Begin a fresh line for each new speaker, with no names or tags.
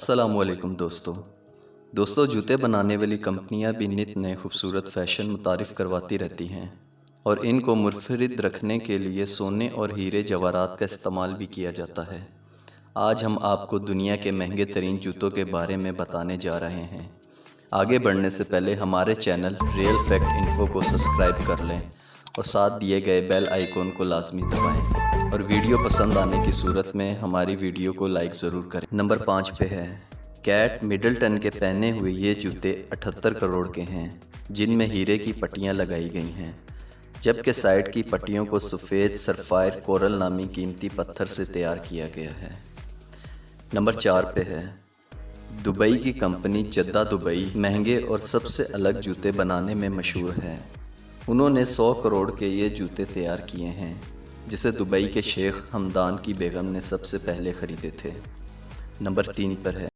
السلام علیکم دوستو جوتے بنانے والی کمپنیاں بھی نت نئے خوبصورت فیشن متعارف کرواتی رہتی ہیں اور ان کو منفرد رکھنے کے لیے سونے اور ہیرے جواہرات کا استعمال بھی کیا جاتا ہے۔ آج ہم آپ کو دنیا کے مہنگے ترین جوتوں کے بارے میں بتانے جا رہے ہیں۔ آگے بڑھنے سے پہلے ہمارے چینل ریئل فیکٹ انفو کو سبسکرائب کر لیں اور ساتھ دیے گئے بیل آئیکن کو لازمی دبائیں اور ویڈیو پسند آنے کی صورت میں ہماری ویڈیو کو لائک ضرور کریں۔ نمبر 5 پہ ہے کیٹ مڈلٹن کے پہنے ہوئے یہ جوتے 78 کروڑ کے ہیں، جن میں ہیرے کی پٹیاں لگائی گئی ہیں، جبکہ سائڈ کی پٹیوں کو سفید سرفائر کورل نامی قیمتی پتھر سے تیار کیا گیا ہے۔ نمبر 4 پہ ہے دبئی کی کمپنی جدہ دبئی مہنگے اور سب سے الگ جوتے بنانے میں مشہور ہے۔ انہوں نے 100 کروڑ کے یہ جوتے تیار کیے ہیں، جسے دبئی کے شیخ حمدان کی بیگم نے سب سے پہلے خریدے تھے۔ نمبر 3 پر ہے